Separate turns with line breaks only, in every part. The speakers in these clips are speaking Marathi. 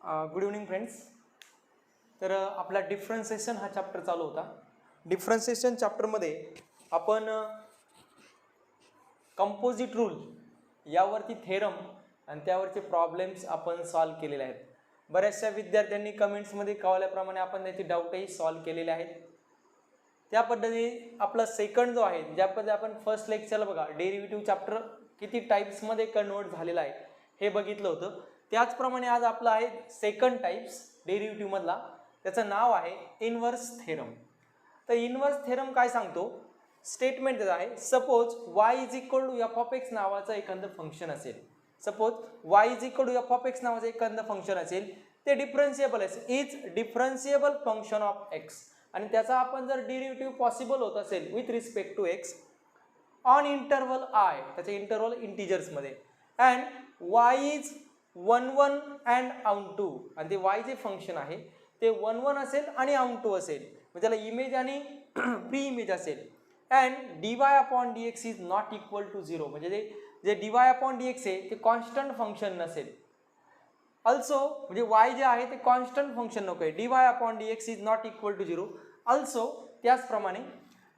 Good evening friends. तर आपला डिफरन्सिएशन हा चॅप्टर चालू होता. डिफरन्सिएशन चॅप्टरमध्ये आपण कंपोजिट रूल यावरती थेरम आणि त्यावरचे प्रॉब्लेम्स आपण सॉल्व केलेले आहेत. बऱ्याचशा विद्यार्थ्यांनी कमेंट्समध्ये कळवल्याप्रमाणे आपण त्याचे डाऊटही सॉल्व केलेले आहेत. त्या पद्धतीने आपला सेकंड जो आहे, ज्या पद्धतीने आपण फर्स्ट लेक्चरला बघा डेरिव्हेटिव्ह चॅप्टर किती टाईप्समध्ये कन्वर्ट झालेला आहे हे बघितलं होतं. त्याचप्रमाणे आज आपला आहे सेकंड टाईप्स डेरिव्हेटिव्ह मधला, त्याचं नाव आहे इनव्हर्स थेरम. तर इनव्हर्स थेरम काय सांगतो, स्टेटमेंट त्याचं आहे suppose y is equal to f of x नावाचं एखादं फंक्शन असेल. Suppose y is equal to f of x नावाचं एखादं फंक्शन असेल, ते डिफरन्शिएबल असेल, is differentiable function of x, आणि त्याचा आपण जर डेरिव्हेटिव्ह पॉसिबल होत असेल with respect to x on interval I, त्याचे इंटरवल इंटिजर्समध्ये, and y is 1 1 and onto 2, आणि ते y जे फंक्शन आहे ते 1 1 असेल आणि आउंट 2 असेल, म्हणजे त्याला इमेज आणि प्री इमेज असेल, and dy upon dx is not equal to 0, म्हणजे ते जे dy अपॉन dx आहे ते कॉन्स्टंट फंक्शन नसेल. अल्सो म्हणजे y जे आहे ते कॉन्स्टंट फंक्शन नको आहे, dy upon dx is not equal to 0. Also त्याचप्रमाणे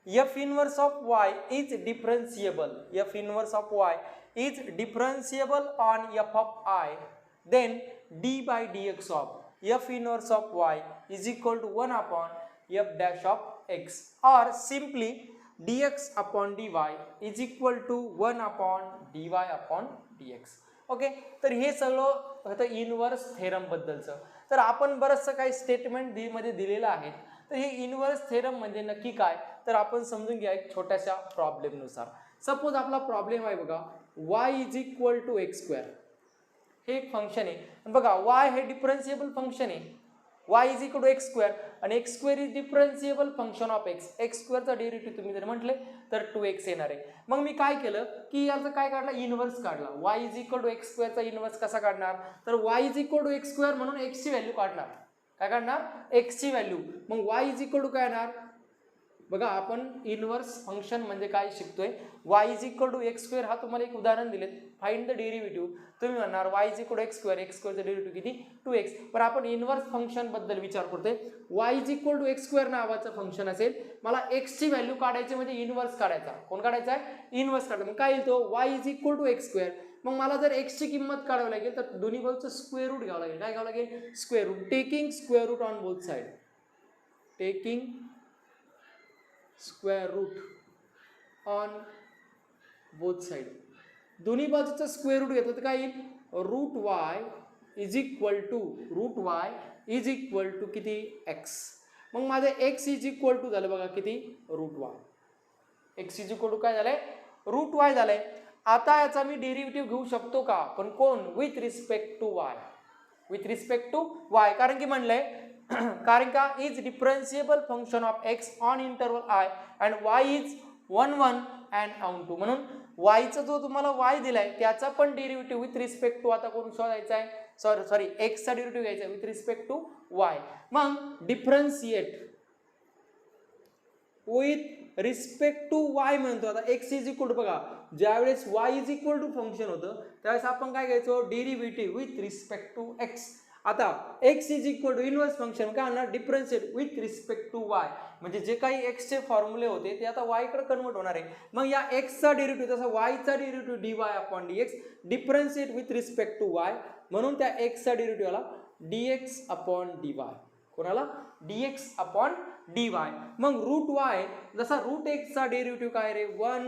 f inverse of y is differentiable, f inverse of y is differentiable on f of I, then d by dx of f inverse of y is equal to 1 upon f dash of x, or simply dx upon dy is equal to 1 upon dy upon dx. Okay, तर हे सगळं होतं इनव्हर्स थेरम बद्दलचं. तर आपण बरंचसं काही स्टेटमेंट मध्ये दिलेलं आहे. तर हे इनव्हर्स थेरम म्हणजे नक्की काय, तर आपण समजून घ्या एक छोट्याशा प्रॉब्लेमनुसार. सपोज आपला प्रॉब्लेम आहे बघा, y is equal to x square, हे एक फंक्शन आहे बघा. y हे डिफरन्शिएबल फंक्शन आहे, y is equal to x square, आणि x square is differentiable function of x. X स्क्वेअरचा डेरिव्हेटिव्ह तुम्ही जर म्हटले तर 2x येणार आहे. मग मी काय केलं की याचं काय काढला, इनव्हर्स काढला. y is equal to x स्क्वेअरचा इनव्हर्स कसा काढणार, तर y is equal to x square म्हणून x ची व्हॅल्यू काढणार. काय काढणार, x ची व्हॅल्यू. मग y इज इक्वल टू काय येणार बघा, आपण इनव्हर्स फंक्शन म्हणजे काय शिकतोय, y is equal to x square. हा तुम्हाला एक उदाहरण दिले, फाइंड द डेरिव्हेटिव्ह. तुम्ही म्हणणार y is equal to x square, x स्क्वेअरचं डेरिव्हेटिव्ह किती, 2x. पण आपण इनव्हर्स फंक्शन बद्दल विचार करतोय. y is equal to x square नावाचं फंक्शन असेल, मला x ची व्हॅल्यू काढायची म्हणजे इनव्हर्स काढायचा. कोण काढायचा आहे, इनव्हर्स काढायचा. मग काय येईल तो, y is equal to x square. मग मला जर x ची किंमत काढावी लागेल तर दोन्ही बाजूचं स्क्वेअर रूट घ्यावं लागेल. काय घ्यावं लागेल, square root. Taking square root on both side, taking square root on both side. दोन्ही बाजूचं स्क्वेअर रूट घेतलं तर काय येईल, root y is equal to किती, एक्स. मग माझं एक्स इज इक्वल टू झालं बघा किती, root y. X is equal to काय झालंय, रूट वाय झालंय. आता याचा मी डेरिव्हेटिव्ह घेऊ शकतो का, पण कोण, with respect to y. With respect to y, कारण की म्हणलंय कारण का is differentiable function of x on interval I and y is 1 1 and onto 2. म्हणून y चा जो तुम्हाला y दिलाय त्याचा पण डेरिव्हेटिव्ह विथ रिस्पेक्ट टू आता कोण शोधायचा आहे, सॉरी x चा डेरिव्हेटिव्ह घ्यायचा विथ रिस्पेक्ट टू y. मग differentiate with respect to y म्हणतो. आता x इज इक्वल टू बघा, ज्यावेळेस y is equal to function होतं त्यावेळेस आपण काय घ्यायचो, derivative with respect to x. आता x is equal to inverse function काय होणार, differentiate with respect to y, म्हणजे जे काही x चे फॉर्म्युले होते ते आता y कडे कन्वर्ट होणार आहे. मग या x चा डेरिव्हेटिव्ह तसा y चा derivative dy upon dx, differentiate with respect to y, म्हणून त्या x चा डेरिव्हेटिव्ह आला dx अपॉन dy. कोणाला, dx अपॉन dy. मग रूट y, जसा रूट x चा डेरिव्हेटिव्ह काय रे, 1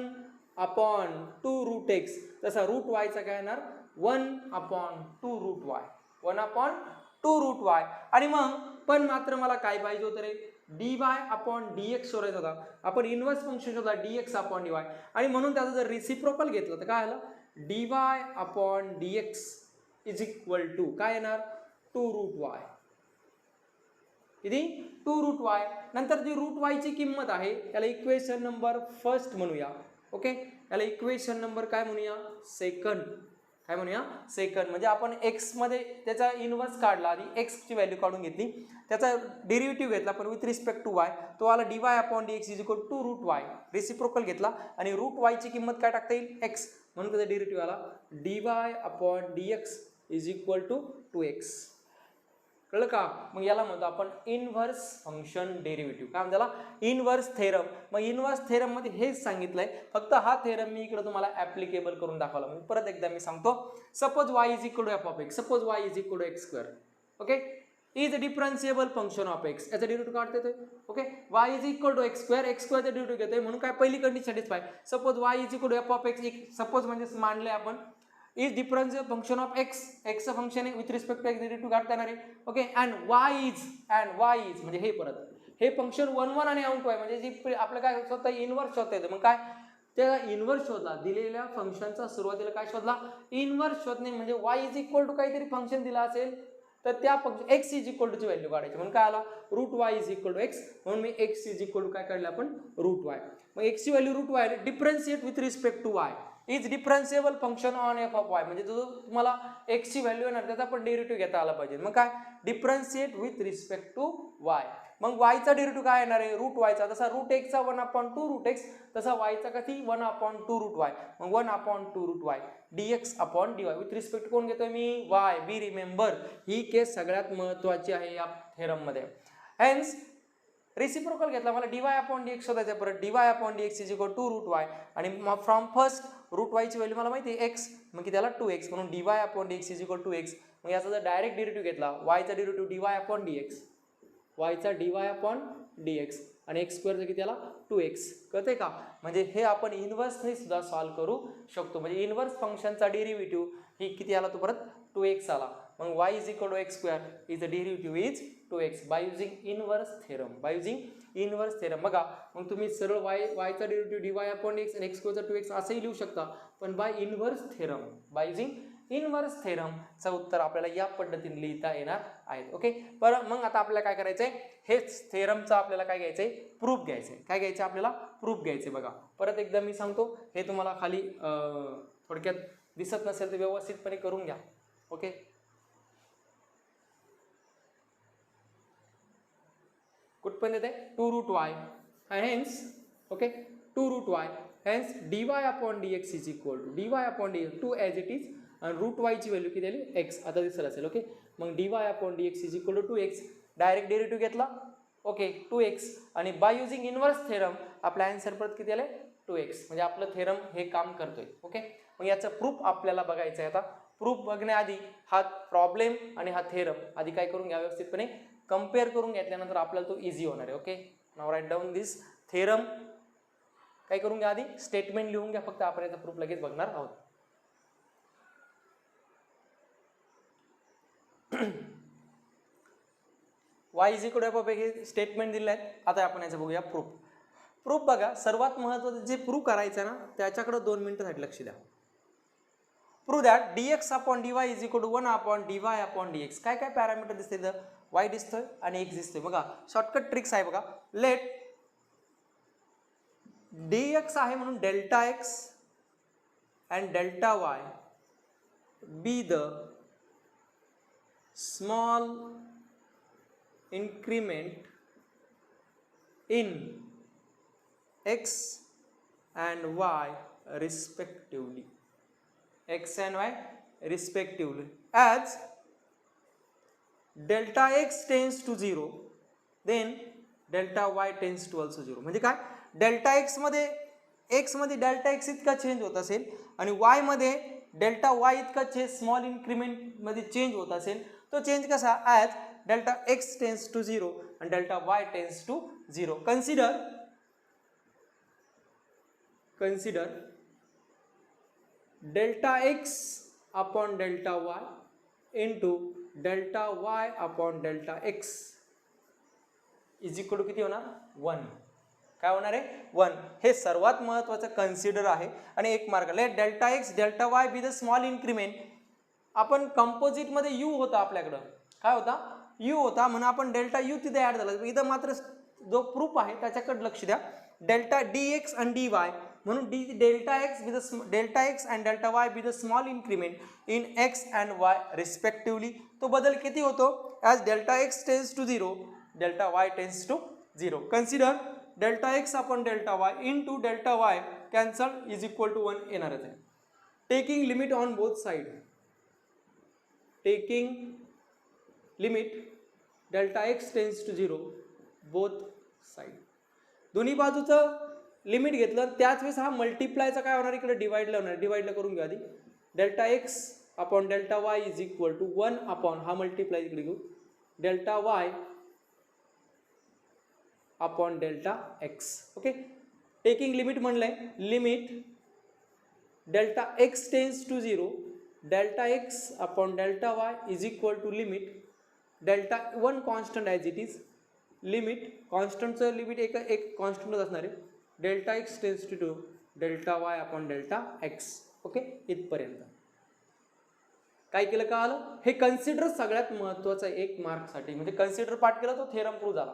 अपॉन 2 रूट x, तसा रूट y चा काय येणार 1 upon 2 root y, 1 upon 2 root y. आणि मग पण मात्र मला काय पाहिजे होतं रे, dy अपॉन dx शोधायचा होता. आपण इनव्हर्स फंक्शन शोधला dx अपॉन dy, आणि म्हणून त्याचं जर रिसिप्रोकल घेतलं तर काय आलं, dy upon dx is equal to काय येणार, 2 रूट y. किती, 2 रूट y. नंतर जी रूट y ची किंमत आहे याला इक्वेशन नंबर फर्स्ट म्हणूया. ओके, याला इक्वेशन नंबर काय म्हणूया, सेकंड. काय म्हणूया, सेकंड. म्हणजे आपण एक्स मध्ये त्याचा इनव्हर्स काढला, आधी एक्स ची व्हॅल्यू काढून घेतली, त्याचा डेरिव्हेटिव्ह घेतला पण विथ रिस्पेक्ट टू वाय, तो आला dy upon dx is equal to root y. Reciprocal घेतला आणि रूट y ची किंमत काय टाकता येईल, x, म्हणून त्याचा डेरिव्हेटिव्ह आला dy upon dx is equal to 2x. कळलं का? मग याला म्हणतो आपण इनव्हर्स फंक्शन डेरिव्हेटिव्ह. काय म्हणतो त्याला? Inverse theorem. मग इनव्हर्स थेरम मध्ये हेच सांगितलंय, फक्त हा थेरम मी इकडे तुम्हाला ऍप्लिकेबल करून दाखवला. म्हणजे परत एकदा मी सांगतो, suppose y is equal to f of x, suppose y is equal to x square, okay, is a differentiable function of x. याचा डेरिव्हेटिव्ह काढता येतोय, okay. y is equal to x square, x स्क्वेअरचा डेरिव्हेटिव्ह घेतोय, म्हणून काय पहिली condition satisfy. Suppose y is equal to f of x, suppose म्हणजे मानले आपण is differential function of x, एक्सचं फंक्शन आहे with respect to x, derivative काढता येणार आहे, ओके. अँड y इज म्हणजे हे परत हे फंक्शन 1 1 आणि आउट y म्हणजे जी आपलं काय शोधता इनव्हर्स शोधता येतं. मग काय त्या इनव्हर्स शोधला, दिलेल्या फंक्शनचा सुरुवातीला काय शोधला, इनव्हर्स शोधणे. म्हणजे y इज इक्वल टू काहीतरी फंक्शन दिला असेल तर त्या function x is equal to ची व्हॅल्यू काढायची. म्हणून काय आला, root y is equal to x, म्हणून मी x इज इक्वल टू काय काढलं आपण, रूट y. मग x ची value root y differentiate with respect to y is differentiable function on f of y. म्हणजे जो तुम्हाला x ची व्हॅल्यू येणार त्याचा पण डेरिव्हेटिव्ह घेता आला पाहिजे. मग काय differentiate with respect to y. मग y चा डेरिव्हेटिव्ह काय येणार आहे, रूट y चा. तसा रूट x चा 1/2 रूट x, तसा y चा किती 1/2 रूट y. मग 1/2 root y dx upon dy with respect कोण घेतोय मी, y. बी रिमेंबर ही केस सगळ्यात महत्त्वाची आहे या थेरम मध्ये. हेन्स रेसिप्रोकल घेतला, मला dy अपॉन dx शोधायचं. परत dy upon dx is equal to root y आणि फ्रॉम फर्स्ट रूट y ची व्हॅल्यू मला माहिती आहे x, मग त्याला 2x, म्हणून dy upon dx is equal to x. मग याचा जर डायरेक्ट डेरिव्हेटिव्ह घेतला, y चा derivative dy upon dx, y चा dy अपॉन dx आणि x स्क्वेअरचं किती आला 2x. कळतंय का? म्हणजे हे आपण इनव्हर्सने सुद्धा सॉल्व्ह करू शकतो. म्हणजे इनव्हर्स फंक्शनचा डेरिव्हेटिव्ह ही किती आला, तो परत 2x आला. मग y is equal to x square is the derivative is 2x by using inverse theorem. By using inverse theorem. बघा मग तुम्ही सरळ y चा डेरिव्हेटिव्ह dy अपॉन x आणि x स्क्वेअरचा 2x असंही लिहू शकता, पण by inverse theorem, by using inverse थेरमचं उत्तर आपल्याला या पद्धतीने लिहिता येणार आहे, ओके. बरं मग आता आपल्याला काय करायचंय, हेच थेरमचं आपल्याला काय घ्यायचंय, प्रूफ घ्यायचंय. काय घ्यायचं आपल्याला, प्रूफ घ्यायचंय. बघा परत एकदा मी सांगतो, हे तुम्हाला खाली थोडक्यात दिसत नसेल तर व्यवस्थितपणे करून घ्या, ओके. कुठपर्यंत आहे, 2 root y hence, okay, 2 root y hence dy upon dx is equal to dy upon dx 2 as it is आणि रूट y ची व्हॅल्यू किती आली, x. आता दिसत असेल, ओके. मग dy upon dx is equal to 2x, direct derivative घेतला, ओके, 2x आणि बाय युजिंग इनव्हर्स थेरम आपला आन्सर परत किती आले 2x. म्हणजे आपलं थेरम हे काम करतोय, ओके. मग याचं प्रूफ आपल्याला बघायचं आहे. आता प्रूफ बघण्याआधी हा प्रॉब्लेम आणि हा थेरम आधी काय करून घ्या, व्यवस्थितपणे कंपेअर करून घेतल्यानंतर आपल्याला तो इझी होणार आहे, ओके. नाव राईट डाऊन दिस थेरम. काय करून घ्या, आधी स्टेटमेंट लिहून घ्या, फक्त आपण याचा प्रूफ लगेच बघणार आहोत. y इज इक्वल टू हे स्टेटमेंट दिले आहेत. आता आपण याचं बघूया प्रूफ. प्रूफ बघा, सर्वात महत्त्वाचं जे प्रूफ करायचं ना त्याच्याकडे 2 मिनिटांसाठी लक्ष द्या. Prove that dx upon dy is equal to 1 upon dy upon dx. काय काय पॅरामीटर दिसते इथं, y दिसतोय आणि x दिसतोय. बघा शॉर्टकट ट्रिक्स आहे बघा. लेट dx आहे म्हणून delta x and delta y be the small increment in x and y respectively, x and y respectively, as delta x tends to 0 then delta y tends to also 0. म्हणजे काय, डेल्टा x मध्ये डेल्टा x इतका चेंज होत असेल आणि y मध्ये डेल्टा y इतका स्मॉल इन्क्रीमेंट मध्ये चेंज होत असेल, तो चेंज कसा, as delta x tends to 0 and delta y tends to 0. Consider delta x upon delta y into delta y upon delta x is equal to किती होणार 1. काय होणार आहे 1. हे सर्वात महत्त्वाचं कन्सिडर आहे. आणि एक mark, let delta x delta Y B the small increment. आपण कंपोजिट मध्ये यू होता, आपल्याकडं काय होता u होता, म्हणून आपण डेल्टा u तिथे ऍड झाला. इथं मात्र जो प्रूफ आहे त्याच्याकडे लक्ष द्या. डेल्टा dx आणि dy म्हणून delta x and delta y be the small increment in x and y respectively. तो बदल किती होतो, as delta x tends to 0 delta y tends to 0. Consider delta x upon delta y into delta y cancel is equal to 1 येणारच आहे. Taking limit on both side, taking limit delta x tends to 0 both side. दोन्ही बाजूचं लिमिट घेतलं त्याच वेळेस हा मल्टिप्लायचा काय होणार इकडे डिवाइडला होणार. डिवाइडला करून घेऊ आधी. Delta x upon delta y is equal to 1 upon हा मल्टिप्लाय इकडे घेऊ delta y upon delta x. Okay taking limit म्हणलंय limit delta x tends to 0 delta x upon delta y is equal to limit delta 1 constant as it is limit कॉन्स्टंटचं लिमिट एक कॉन्स्टंटच असणार आहे delta x tends to 2 delta y upon delta x. Okay इथपर्यंत काय केलं का आलं. हे कन्सिडर सगळ्यात महत्त्वाचं एक मार्कसाठी म्हणजे कन्सिडर पार्ट केला तो थेरम प्रूव्ह झाला.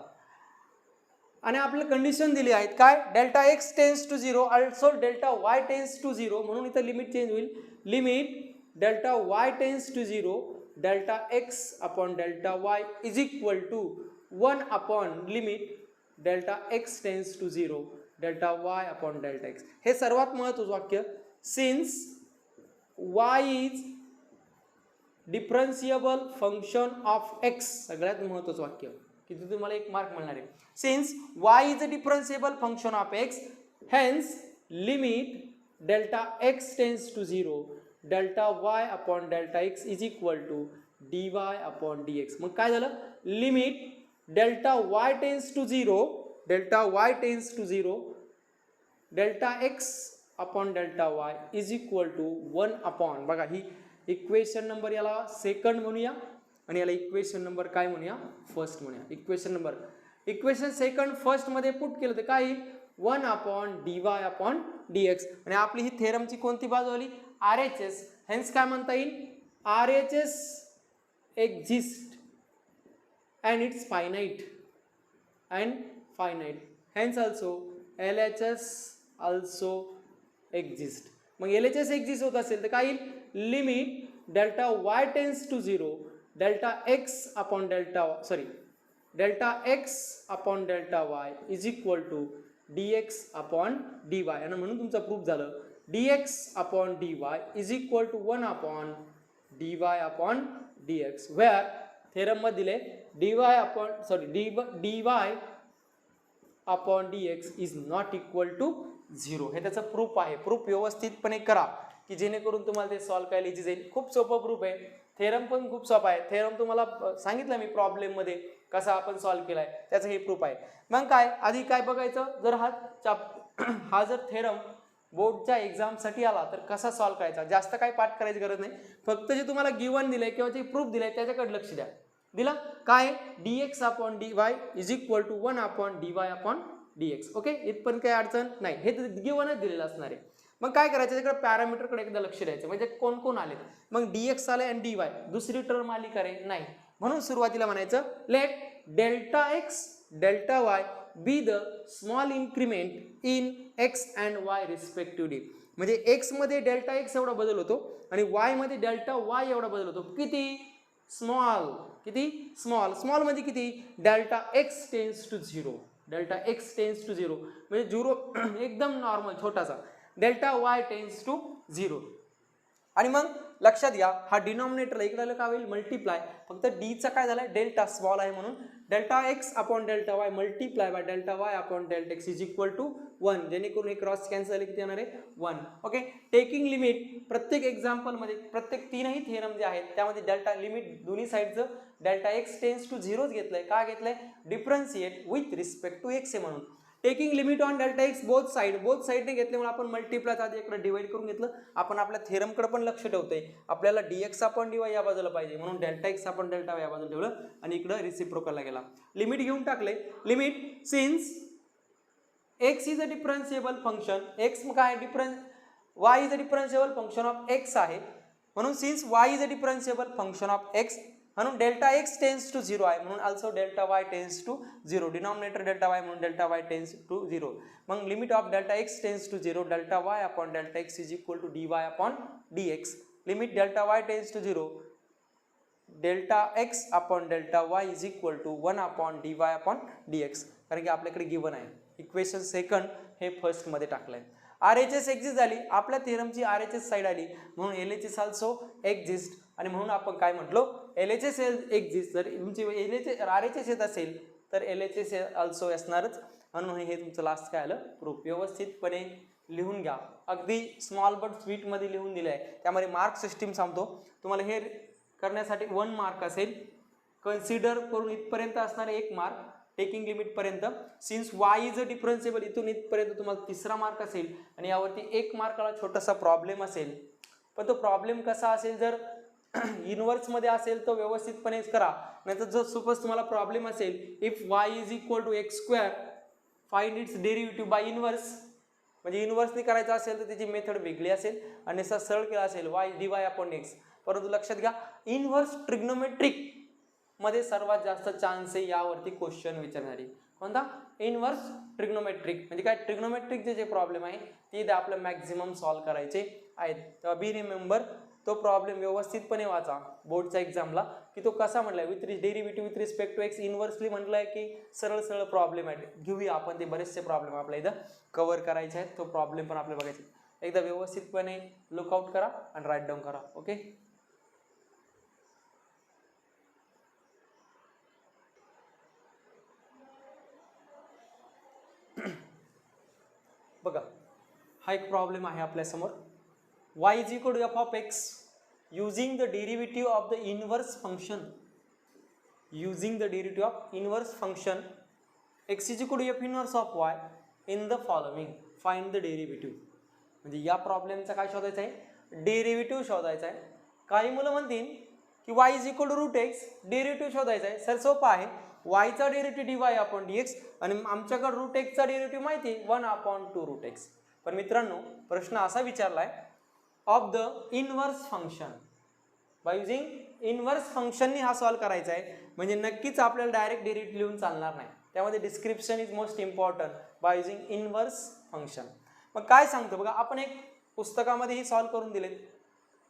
आणि आपल्याला कंडिशन दिली आहेत काय delta x tends to 0 also delta y tends to 0 म्हणून इथं लिमिट चेंज होईल limit delta y tends to 0 delta x upon delta y is equal to 1 upon limit delta x tends to 0 delta y upon delta x. हे सर्वात महत्त्वाचं वाक्य since y is differentiable function of x सगळ्यात महत्त्वाचं वाक्य की तुम्हाला एक मार्क मिळणार आहे. Since y is a differentiable function of x hence limit delta x tends to 0 delta y upon delta x is equal to d y upon d x. मग काय झालं limit delta y tends to 0 delta y tends to 0 delta x upon delta y is equal to 1 upon बघा ही इक्वेशन नंबर याला सेकंड म्हणूया आणि याला इक्वेशन नंबर काय म्हणूया फर्स्ट म्हणूया. इक्वेशन सेकंड फर्स्ट मध्ये पुट केलं तर काय येईल 1 upon d y upon d x. आणि आपली ही थेरमची कोणती बाजू आली RHS हेन्स काय म्हणता येईल RHS exist and it's finite hence also LHS also exist. मग LHS एक्झिस्ट होत असेल तर काय येईल limit delta y tends to 0 delta x upon delta x upon delta y is equal to dx upon dy. आणि म्हणून तुमचं प्रूफ झालं dx upon dy is equal to 1 upon dy upon dx where theorem मध्ये दिले dy upon dx is not equal to 0. हे त्याचं प्रूफ आहे. प्रूफ व्यवस्थितपणे करा की जेणेकरून तुम्हाला ते सॉल्व्ह करायला इझी जाईल. खूप सोपं प्रूफ आहे. थेरम पण खूप सोपा आहे. थेरम तुम्हाला सांगितलं मी प्रॉब्लेम मध्ये कसा आपण सॉल्व्ह केलाय त्याचं हे प्रूफ आहे. मग काय आधी काय बघायचं जर हा जर थेरम बोर्डच्या एक्झामसाठी आला तर कसा सॉल्व्ह करायचा. जास्त काही पाठ करायची गरज नाही. फक्त जे तुम्हाला गिवन दिलंय किंवा जे प्रूफ दिलंय त्याच्याकडे लक्ष द्या. दिला काय dx upon dy is equal to 1 upon dy upon dx. Okay इथपर्यंत काही अडचण नाही. हे गिवनच दिलेलं असणार आहे. मग काय करायचं त्याच्याकडे पॅरामीटरकडे एकदा लक्ष द्यायचं म्हणजे कोण कोण आले. मग dx आले आणि dy दुसरी टर्म आली का रे नाही. म्हणून सुरुवातीला म्हणायचं let delta x delta Y B the small increment in x and Y respectively. म्हणजे एक्स मध्ये डेल्टा एक्स एवढा बदल होतो आणि वाय मध्ये डेल्टा वाय एवढा बदल होतो. किती स्मॉल स्मॉल म्हणजे किती डेल्टा एक्स टेन्स टू 0 म्हणजे 0 एकदम नॉर्मल छोटासा डेल्टा वाय टेन्स टू 0. आणि मग लक्षात घ्या हा डिनॉमिनेटर इकडे काय होईल मल्टिप्लाय फक्त डीचा काय झालाय डेल्टा स्मॉल आहे म्हणून delta x upon delta y multiply by delta y upon delta x is equal to 1. जेणेकरून हे क्रॉस कॅन्सल झाले किती येणार आहे 1. ओके टेकिंग लिमिट प्रत्येक एक्झाम्पल मध्ये प्रत्येक तीनही थेरम जे आहेत त्यामध्ये डेल्टा लिमिट दोन्ही साईडचं डेल्टा एक्स टेन्स टू 0 घेतलंय. का घेतलंय differentiate with respect to x आहे म्हणून. Taking limit on delta x both साईडने घेतल्यामुळे आपण मल्टिप्लाय आधी इकडे डिवाइड करून घेतलं. आपण आपल्या थेरमकडे पण लक्ष ठेवतोय. आपल्याला dx अपॉन dy या बाजूला पाहिजे म्हणून delta x upon delta Y या बाजूला ठेवलं आणि इकडे रिसिप्रोकलला गेला. लिमिट घेऊन टाकले. Limit since x is a differentiable function x काय y is a differentiable function of x आहे म्हणून since y is a differentiable function of x म्हणून डेल्टा एक्स टेन्स टू 0 आहे म्हणून also delta y tends to 0. Denominator delta y म्हणून डेल्टा वाय टेन्स टू 0. मग limit of delta x tends to 0 delta y upon delta x is equal to dy upon dx. Limit delta y tends to 0 delta x upon delta y is equal to 1 upon dy upon dx. कारण की आपल्याकडे गिवन आहे. इक्वेशन सेकंड हे फर्स्ट मध्ये टाकलंय. RHS एक्झिस्ट झाली, आपल्या थेरमची RHS साईड आली, म्हणून LHS ऑल्सो एक्झिस्ट. आणि म्हणून आपण काय म्हटलो, LHS एक्झिस्ट. जर तुमची RHS येत असेल तर LHS ऑल्सो असणारच. म्हणून हे तुमचं लास्ट काय आलं, प्रूफ. व्यवस्थितपणे लिहून घ्या, अगदी स्मॉल बट स्वीट मध्ये लिहून दिलं आहे. त्यामध्ये मार्क सिस्टीम सांगतो तुम्हाला. हे करण्यासाठी 1 मार्क असेल, कन्सिडर करून इथपर्यंत असणारे 1 मार्क, टेकिंग लिमिट पर्यंत. सिन्स वाय इज अ डिफरन्शिएबल इथून इथपर्यंत तुम्हाला 3रा मार्क असेल. आणि यावरती 1 मार्काला छोटासा प्रॉब्लेम असेल. पण तो प्रॉब्लेम कसा असेल, जर इनवर्स मध्ये असेल तर व्यवस्थितपणे करा. नाहीतर जर सपोज तुम्हाला प्रॉब्लेम असेल, if y is equal to x square find its derivative by inverse, म्हणजे इनवर्सने करायचं असेल तर त्याची मेथड वेगळी असेल. आणि जसा सरळ केला असेल वाय dy अपॉन एक्स. परंतु लक्षात घ्या, इनवर्स ट्रिग्नोमेट्रिक मध्ये सर्वात जास्त चान्स आहे यावरती क्वेश्चन विचारणारी. कोणता? Inverse trigonometric. म्हणजे काय, ट्रिग्नोमेट्रिक जे प्रॉब्लेम आहे ते आपलं मॅक्झिमम सॉल्व्ह करायचे आहेत. तेव्हा बी रिमेंबर, तो प्रॉब्लेम व्यवस्थितपणे वाचा बोर्डच्या एक्झामला, की तो कसा म्हटलाय, with derivative with respect to x inversely म्हटलाय की सरळ सरळ प्रॉब्लेम आहे. घेऊया आपण ते, बरेचसे प्रॉब्लेम आपल्या इथं कव्हर करायचे आहेत. तो प्रॉब्लेम पण आपल्याला बघायचे. एकदा व्यवस्थितपणे लुकआउट करा आणि राईट डाऊन करा. ओके, बघा हा एक प्रॉब्लेम आहे आपल्या समोर. y is equal to f of x using the derivative of the inverse function, using the derivative of inverse function x is equal to f inverse of y in the following, find the derivative. म्हणजे या प्रॉब्लेमचा काय शोधायचा आहे, डेरिव्हेटिव्ह शोधायचा आहे. काही मुलं म्हणतील की y is equal to root x, derivative शोधायचा आहे. सर सोपं आहे, y चा डेरिव्हेटिव्ह dy अपॉन dx आणि आमच्याकडे रूट एक्स चा डेरिव्हेटिव्ह माहिती आहे 1 अपॉन 2 रूट एक्स. पण मित्रांनो प्रश्न असा विचारलाय, of the inverse function, by using inverse फंक्शननी हा सॉल्व्ह करायचा आहे. म्हणजे नक्कीच आपल्याला डायरेक्ट डेरिव्हेटिव्ह लिहून चालणार नाही, त्यामध्ये description is most important bye using inverse function. मग काय सांगतो बघा, आपण एक पुस्तकामध्येही सॉल्व्ह करून दिलेत.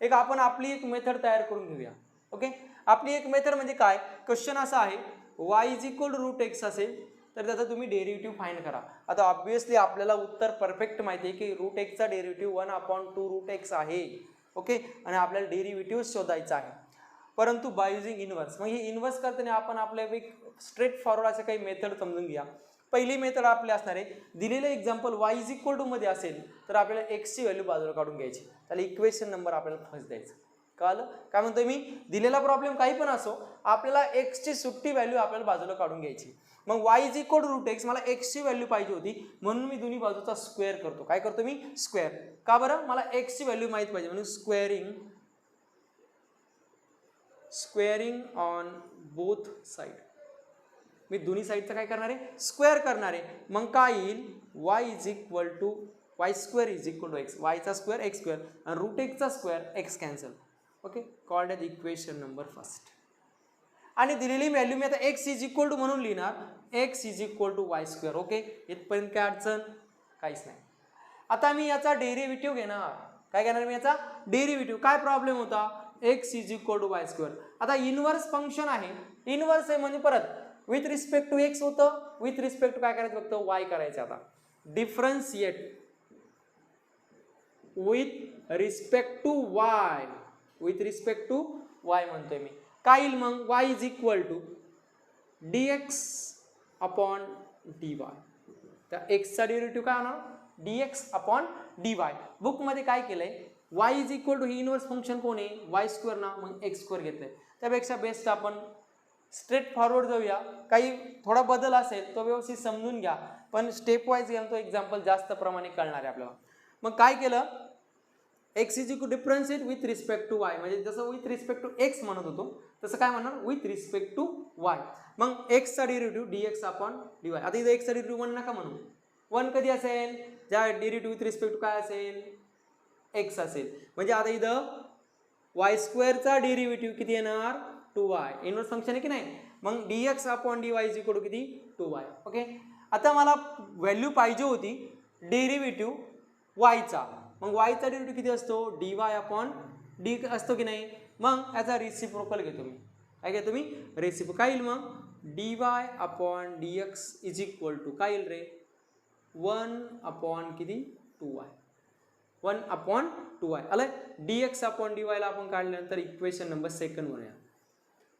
एक आपण आपली एक मेथड तयार करून घेऊया. ओके, आपली एक मेथड म्हणजे काय, क्वेश्चन असा आहे y is equal to root x असेल तर त्याचा तुम्ही डेरिव्हेटिव्ह फाइंड करा. आता ऑब्विसली आपल्याला उत्तर परफेक्ट माहिती आहे की रूट एक्सचा डेरिव्हेटिव्ह 1 अपॉन 2 रूट एक्स आहे. ओके, आणि आपल्याला डेरिव्हेटिव्ह शोधायचा आहे. परंतु बाय युजिंग इनवर्स, मग हे इनवर्स करताना आपण आपल्या एक स्ट्रेट फॉरवर्ड असे काही मेथड समजून घ्या. पहिली मेथड आपली असणार आहे, दिलेलं example y is equal to मध्ये असेल तर आपल्याला एक्सची व्हॅल्यू बाजूला काढून घ्यायची. त्याला इक्वेशन नंबर आपल्याला फर्स्ट द्यायचा. कळलं काय म्हणतोय मी, दिलेला प्रॉब्लेम काही पण असो, आपल्याला एक्सची सुट्टी व्हॅल्यू आपल्याला बाजूला काढून घ्यायची. मग y is equal to root x, मला एक्सची व्हॅल्यू पाहिजे होती म्हणून मी दोन्ही बाजूचा स्क्वेअर करतो. काय करतो मी, स्क्वेअर. का बरं, मला एक्सची व्हॅल्यू माहित पाहिजे म्हणून स्क्वेअरिंग ऑन बोथ साइड. मी दोन्ही साईडचं काय करणार आहे, स्क्वेअर करणार आहे. मग काय येईल, y is equal to y square is equal to x, वायचा स्क्वेअर एक्स स्क्वेअर आणि रूट एक्सचा square x cancel. Okay, called as equation number first. आणि दिलेली व्हॅल्यू मी आता एक्स इज इक्वल टू म्हणून लिहिणार, x is equal to y square. Okay, इथपर्यंत काय अडचण, काहीच नाही. आता मी याचा डेरिव्हेटिव्ह घेणार. काय घेणार मी याचा डेरिव्हेटिव्ह. काय प्रॉब्लेम होता, x is equal to y square. आता इनवर्स फंक्शन आहे, इनवर्स आहे म्हणजे परत विथ रिस्पेक्ट टू एक्स होतं, विथ रिस्पेक्ट टू काय करायचं फक्त वाय करायचं. आता differentiate with respect to y, with respect to y म्हणतोय मी. काय येईल मग, y is equal to dx upon dy. त्या एक्सचा डेरिव्हेटिव्ह काय होणार, dx अपॉन dy. बुकमध्ये काय केलंय, y इज इक्वल टू ही इनवर्स फंक्शन कोण आहे, वाय स्क्वेअर ना, मग एक्स स्क्वेअर घेतलंय. त्यापेक्षा बेस्ट आपण स्ट्रेट फॉरवर्ड जाऊया. काही थोडा बदल असेल तो व्यवस्थित समजून घ्या, पण स्टेप वाईज गेला तो एक्झाम्पल जास्त प्रमाणे कळणार आहे आपल्याला. मग काय केलं, x is equal differentiate with respect to y, म्हणजे जसं विथ रिस्पेक्ट टू एक्स म्हणत होतो तसं काय म्हणणार, विथ रिस्पेक्ट टू वाय. मग एक्सचा डेरिव्हेटिव्ह dx अपॉन dy. आता इथं एक्सचा डेरिव्हेटिव्ह 1 नका म्हणू, 1 कधी असेल, ज्या डेरिव्हेटिव्ह विथ रिस्पेक्ट टू काय असेल, एक्स असेल. म्हणजे आता इथं वाय स्क्वेअरचा डेरिव्हेटिव्ह किती येणार, 2y. इनवर्स फंक्शन आहे की नाही, मग dx upon dy is equal to किती, 2y. ओके, आता मला व्हॅल्यू पाहिजे होती डेरिव्हेटिव्ह वायचा. मग वायचा डेरिव्हेटिव्ह किती असतो, dy अपॉन डी असतो की नाही. मग याचा रेसिप्रोकल घेतो मी. काय घेतो मी, रेसिप्रोकल. काय येईल मग, dy upon dx is equal to काय येईल रे, 1 अपॉन किती 2y 1/2y आलं. dx/dy ला आपण काढल्यानंतर इक्वेशन नंबर सेकंड म्हणूया.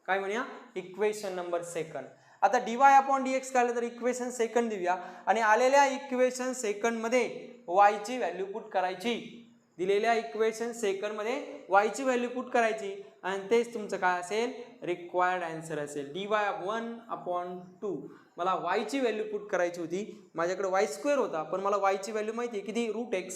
काय म्हणूया? Equation number second. आता dy/dx काढलं तर इक्वेशन सेकंड देऊया आणि आलेल्या इक्वेशन सेकंड मध्ये y ची व्हॅल्यू पुट करायची. दिलेल्या इक्वेशन सेकंड मध्ये y ची व्हॅल्यू पुट करायची आणि तेच तुमचं काय असेल? रिक्वायर्ड आन्सर असेल. dy/1/2 मला y ची व्हॅल्यू पुट करायची होती. माझ्याकडे y² होता पण मला y ची व्हॅल्यू माहिती आहे किती? √x.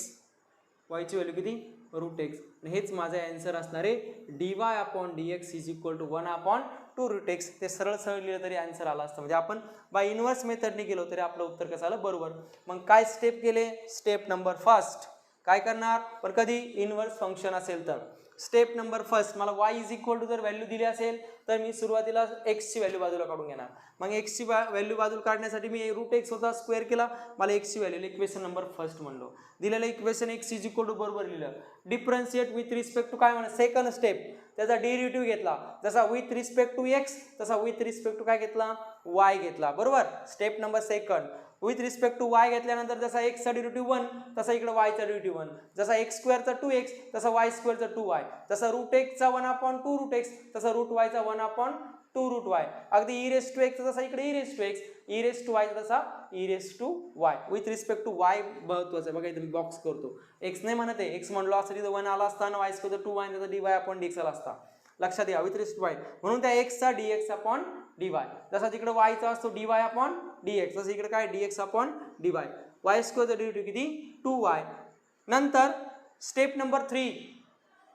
y ची व्हॅल्यू किती? √x. हेच माझं आन्सर असणार आहे. dy/dx = 1/2 √x. ते सरळ सरळ लिहिलं तरी आन्सर आला असतं. म्हणजे आपण बाय इन्व्हर्स मेथडने गेलो तरी आपलं उत्तर कसं आलं? बरोबर. मग काय स्टेप केले? स्टेप नंबर फर्स्ट काय करणार? पण कधी इन्व्हर्स फंक्शन असेल तर स्टेप नंबर फर्स्ट मला y = जर व्हॅल्यू दिली असेल तर मी सुरुवातीला x ची व्हॅल्यू बाजूला काढून घेणार. मग x ची व्हॅल्यू बाजूला काढण्यासाठी मी √x होता स्क्वेअर केला. मला x ची व्हॅल्यू इक्वेशन नंबर फर्स्ट म्हणलो. दिलेलं इक्वेशन x = बरोबर लिहिलं. डिफरन्शिएट विथ रिस्पेक्ट टू काय म्हणा? सेकंड स्टेप त्याचा डेरिव्हेटिव्ह घेतला. जसा विथ रिस्पेक्ट टू x तसा विथ रिस्पेक्ट टू काय घेतला? y घेतला. बरोबर. Step number second with respect to y घेतल्यानंतर जसा x चा डेरिव्हेटिव्ह 1 तसा इकडे y चा डेरिव्हेटिव्ह 1. जसा x² चा 2x तसा y² चा 2y. जसा √x चा 1/2 √x तसा √y चा 1/2 √y. अगदी e⁻x तसा इकडे e⁻x e⁻y तसा e⁻y. With respect to y महत्वाचं आहे. बघा इथे मी बॉक्स करतो. x नाही म्हणत आहे. x म्हणलो असं तिथं 1 आला असता आणि y² 2y आणि त्याचा dy/dx आला असता. लक्षात घ्या. विथ रिस्पेक्ट y म्हणून त्या x चा dx/dy. जसा तिकडे y चा असतो dy/dx तसं इकडे काय? dx/dy. y² चा डेरिव्हेटिव्ह किती? 2y. नंतर स्टेप नंबर 3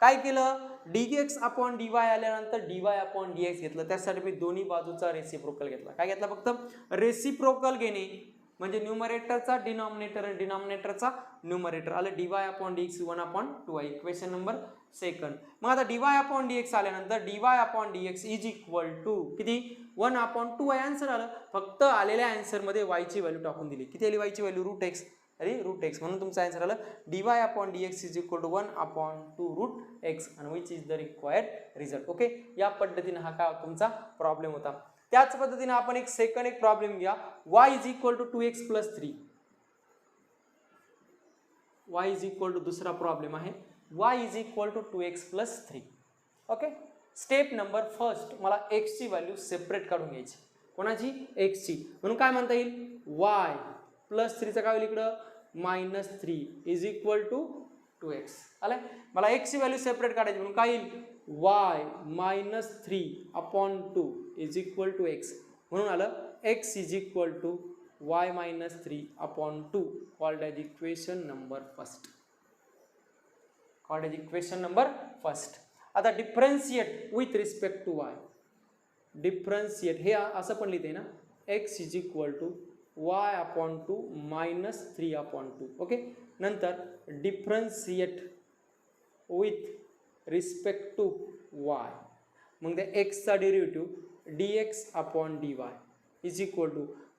काय केलं? dx/dy आल्यानंतर dy/dx घेतलं. त्यासाठी मी दोन्ही बाजूचा रेसिप्रोकल घेतला. काय घेतला? फक्त रेसिप्रोकल घेणे म्हणजे न्यूमरेटरचा डिनॉमिनेटर आणि डिनॉमिनेटरचा न्यूमरेटर आलं. dy/dx 1/2y equation number second. मग आता dy/dx आल्यानंतर dy/dx = किती? 1/2y आन्सर आलं. फक्त आलेल्या आन्सर मध्ये y ची व्हॅल्यू टाकून दिली. किती आली y ची व्हॅल्यू? √x. अरे √x म्हणून तुमचा आन्सर आलं dy/dx = 1/2 √x and which is the required result. Okay. या पद्धतीने हा काय तुमचा प्रॉब्लेम होता. त्याच पद्धतीने आपण एक सेकंड प्रॉब्लेम घ्या. y = 2x + 3. y दुसरा प्रॉब्लेम आहे. y = 2x + 3. Okay. Step number first मला x ची व्हॅल्यू सेपरेट काढून घ्यायची. कोणाची? x ची. म्हणून काय म्हणता येईल? y + 3 चा काय होईल इकडं? -3 = 2x. आलं. मला x ची व्हॅल्यू सेपरेट काढायची म्हणून काय येईल? y - 3/2 = x. म्हणून आलं x = y - 3/2 called as equation number first. called as equation number first. आता differentiate with respect to y. Differentiate हे असं पण लिहिते ना x = y/2 - 3/2. ओके. नंतर differentiate with respect to y. मग त्या x चा डेरिव्हेटिव्ह dx/dy =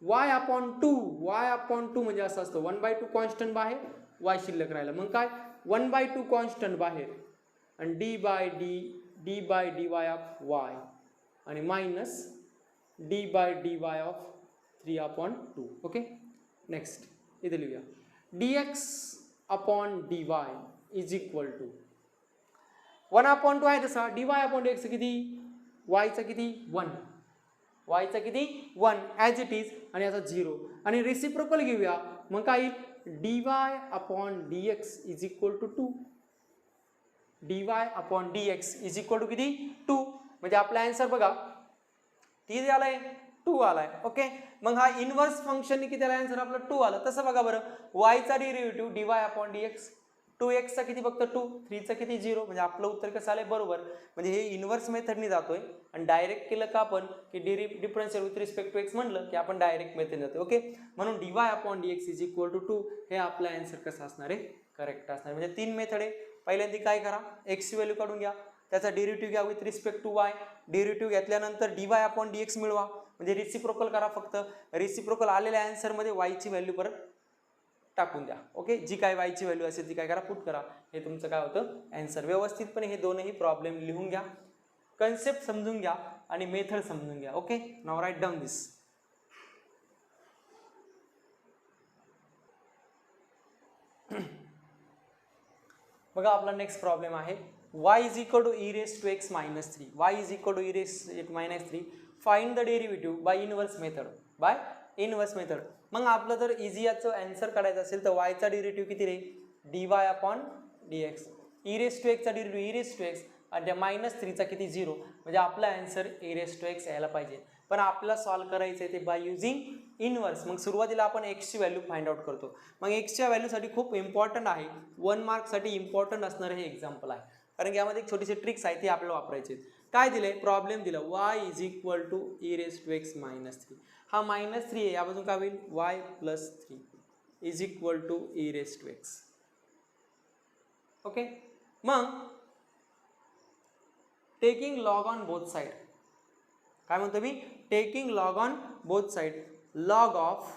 y/2 म्हणजे असं असतं 1/2 कॉन्स्टंट बाहेर y शिल्लक राहिला. मग काय? 1/2 कॉन्स्टंट बाहेर आणि d/dy ऑफ y आणि minus d/dy of 3/2. Okay. Next इथे लिहूया dx/dy = 1/2 आहे तसा dy/dx किती? y चा किती? 1. y चा किती? 1 ॲज इट इज आणि याचा 0 आणि रेसिप्रोकल घेऊया. मग काय? dy/dx = 2. dy/dx = किती? 2. म्हणजे आपला आन्सर बघा किती आलाय? 2 आलाय. ओके. मग हा इन्व्हर्स फंक्शन किती आला? आन्सर आपला 2 आला. तसं बघा बरं y चा डेरिव्हेटिव्ह dy/dx 2x चा किती? फक्त 2. 3 चा किती? 0. म्हणजे आपलं उत्तर कसं आलंय? बरोबर. म्हणजे हे इन्व्हर्स मेथडने जातोय आणि डायरेक्ट केलं का आपण की differential with respect to x म्हणलं की आपण डायरेक्ट मेथडने जातोय. ओके. म्हणून dy/dx = 2 हे आपला आन्सर कसं असणार आहे? करेक्ट असणार. म्हणजे 3 मेथड आहे. पहिल्यांदा काय करा? x ची व्हॅल्यू काढून घ्या. त्याचा डेरिव्हेटिव्ह घ्या with respect to y. Derivative घेतल्यानंतर dy/dx मिळवा. म्हणजे रेसिप्रोकल करा. फक्त रेसिप्रोकल आलेल्या आन्सर मध्ये y ची व्हॅल्यू परत टाकून द्या. ओके. जी काय y ची व्हॅल्यू असेल ती काय करा? पुट करा. हे तुमचं काय होतं? आन्सर. व्यवस्थितपणे हे दोनही प्रॉब्लेम लिहून घ्या. कन्सेप्ट समजून घ्या आणि मेथड समजून घ्या. Okay. Now write down this. बघा आपला नेक्स्ट प्रॉब्लेम आहे y is equal to e raise to x minus three, y is equal to e raise minus three, find the derivative by inverse method, by inverse method. मग आपलं जर इझी याचं आन्सर काढायचं असेल तर वायचा डेरिव्हेटिव्ह किती रे, d y upon d x, e raise to एक्सचा derivative e raise to x आणि त्या मायनस थ्रीचा किती झिरो, म्हणजे आपला answer e raise to x यायला पाहिजे. पण आपल्याला सॉल्व करायचं आहे ते बाय युझिंग इनवर्स. मग सुरुवातीला आपण एक्सची व्हॅल्यू फाइंड आउट करतो. मग एक्सच्या व्हॅल्यूसाठी खूप इम्पॉर्टंट आहे, 1 मार्कसाठी इम्पॉर्टंट असणारं हे एक्झाम्पल आहे, कारण की यामध्ये एक छोटीशी ट्रिक्स आहे ती आपल्याला वापरायची. काय दिले, प्रॉब्लेम दिला y is equal to e raise to x minus three, हा मायनस थ्री आहे यापासून काय होईल y plus three is equal to e raise to x. Okay, मग taking log on both side, काय म्हणतो मी, taking log on both side, log of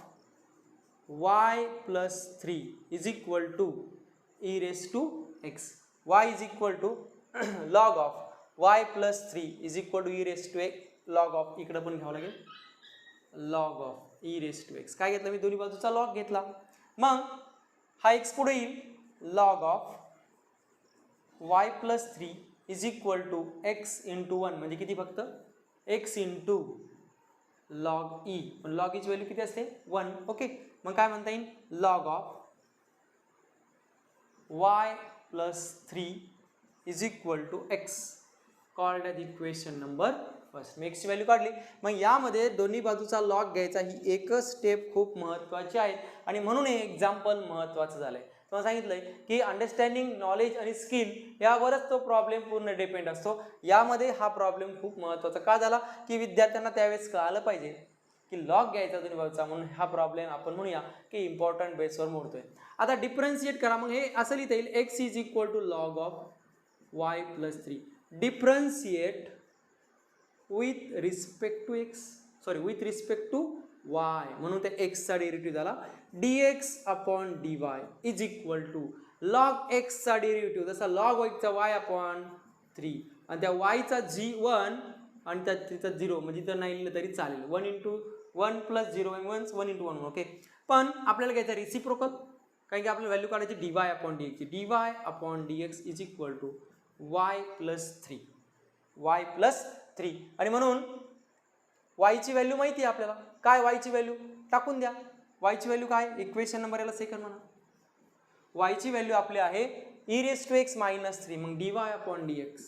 y plus three is equal to e raise to x, y is equal to log of y plus three is equal to e raise to x, log of इकडं पण घ्यावं लागेल, log of e raise to x. काय घेतलं मी, दोन्ही बाजूचा लॉग घेतला. मग हा एक्स पुढे येईल, log of y plus three is equal to x into one, म्हणजे किती फक्त x into log e, log ईची व्हॅल्यू किती असते 1. ओके, मग काय म्हणता येईल, log of y plus three is equal to x, called as equation number first. मी एक्सची व्हॅल्यू काढली. मग यामध्ये दोन्ही बाजूचा लॉग घ्यायचा, ही एकच स्टेप खूप महत्त्वाची आहे आणि म्हणून हे एक्झाम्पल महत्त्वाचं झालं आहे. तुम्हाला सांगितलंय की अंडरस्टँडिंग नॉलेज आणि स्किल यावरच तो प्रॉब्लेम पूर्ण डिपेंड असतो. यामध्ये हा प्रॉब्लेम खूप महत्त्वाचा का झाला, की विद्यार्थ्यांना त्यावेळेस कळालं पाहिजे की लॉग घ्यायचा दोन्ही बाजूचा, म्हणून हा प्रॉब्लेम आपण म्हणूया की इम्पॉर्टंट बेसवर मोडतोय. आता डिफरन्शिएट करा, मग हे असं लिहिता येईल x is equal to log of y plus three, differentiate with respect to x, sorry with respect to y, म्हणून त्या एक्सचा डेरिव्हेटिव्ह झाला dx upon dy is equal to log एक्सचा डेरिव्हेटिव्ह जसा लॉग वायचा वाय अपॉन थ्री, आणि त्या वायचा g1 आणि त्या तिचा 0, म्हणजे तर नाही लिहिलं तरी चालेल, 1 इंटू 1 प्लस 0 1 इंटू 1. ओके, पण आपल्याला घ्यायचं रिसिप्रोकल, कारण की आपल्याला व्हॅल्यू काढायची dy upon dx, dy upon dx is equal to y plus three, y plus three. आणि म्हणून वायची व्हॅल्यू माहिती आहे आपल्याला, काय वायची व्हॅल्यू टाकून द्या. वायची व्हॅल्यू काय, इक्वेशन नंबर याला सेकंड म्हणा. वायची व्हॅल्यू आपली आहे e raise to x minus three, मग d y upon d x